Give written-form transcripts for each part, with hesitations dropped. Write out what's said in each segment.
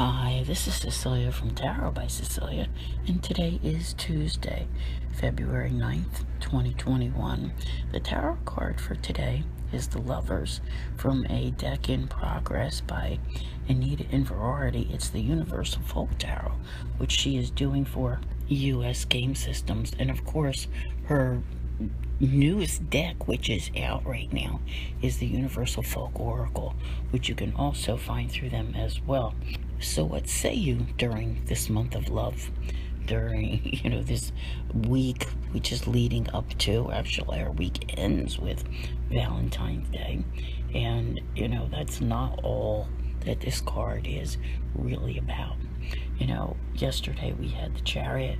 Hi, this is Cecilia from Tarot by Cecilia, and today is Tuesday, February 9th, 2021. The tarot card for today is the Lovers from a deck in progress by Anita Inverarity. It's the Universal Folk Tarot, which she is doing for U.S. game systems, and of course, her newest deck, which is out right now, is the Universal Folk Oracle, which you can also find through them as well. So what say you during this month of love, during this week, which is leading up to, actually our week ends with Valentine's Day, and that's not all that this card is really about. Yesterday we had the Chariot,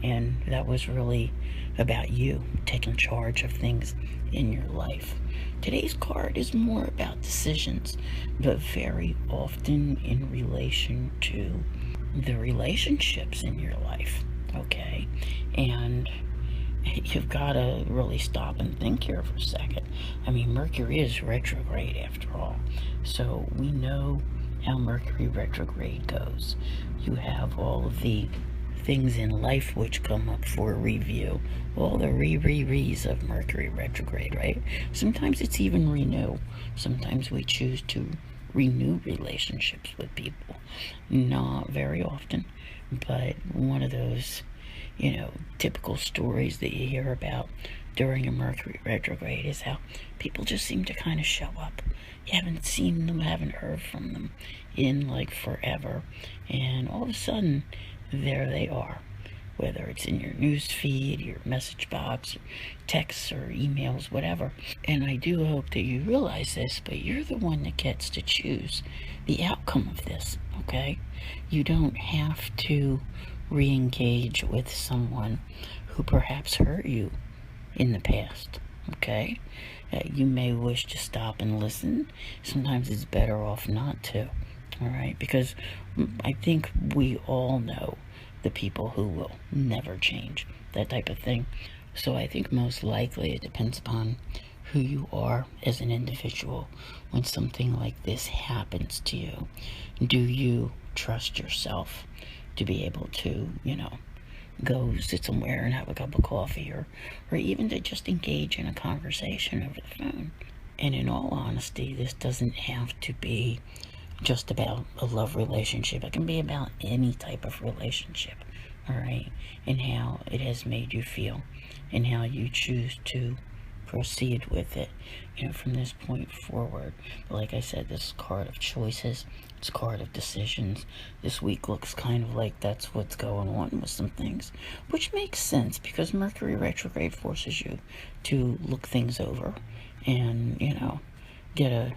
and that was really about you taking charge of things in your life. Today's card is more about decisions, but very often in relation to the relationships in your life, okay? And you've got to really stop and think here for a second. I mean, Mercury is retrograde after all, so we know how Mercury retrograde goes. You have all of the things in life which come up for review, all the re's of Mercury retrograde, right? Sometimes it's even renew. Sometimes we choose to renew relationships with people. Not very often, but one of those typical stories that you hear about during a Mercury retrograde is how people just seem to kind of show up. You haven't seen them, haven't heard from them in like forever, and all of a sudden there they are, whether it's in your news feed, your message box, or texts or emails, whatever. And I do hope that you realize this, but you're the one that gets to choose the outcome of this, okay? You don't have to re-engage with someone who perhaps hurt you in the past, okay? You may wish to stop and listen. Sometimes it's better off not to, all right? Because I think we all know the people who will never change, that type of thing. So I think most likely it depends upon who you are as an individual when something like this happens to you. Do you trust yourself to be able to, go sit somewhere and have a cup of coffee, or even to just engage in a conversation over the phone? And in all honesty, this doesn't have to be just about a love relationship. It can be about any type of relationship, all right? And how it has made you feel, and how you choose to proceed with it, from this point forward. But like I said, this is a card of choices. It's a card of decisions. This week looks kind of like that's what's going on with some things, which makes sense because Mercury retrograde forces you to look things over and, get a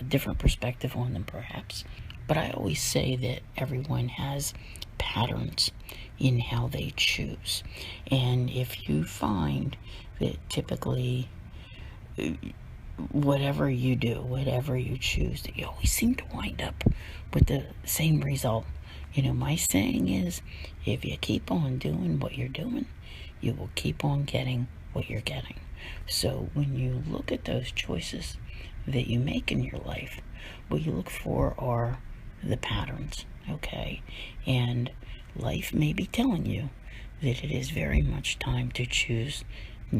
different perspective on them perhaps. But I always say that everyone has patterns in how they choose. And if you find that typically whatever you do, whatever you choose, that you always seem to wind up with the same result. My saying is, if you keep on doing what you're doing, you will keep on getting what you're getting. So when you look at those choices that you make in your life, what you look for are the patterns, okay? And life may be telling you that it is very much time to choose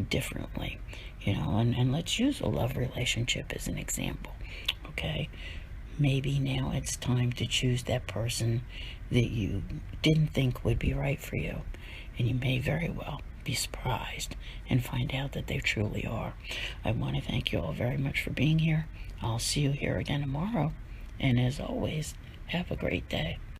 differently, and let's use a love relationship as an example, okay? Maybe now it's time to choose that person that you didn't think would be right for you, and you may very well be surprised and find out that they truly are. I want to thank you all very much for being here. I'll see you here again tomorrow, and as always, have a great day.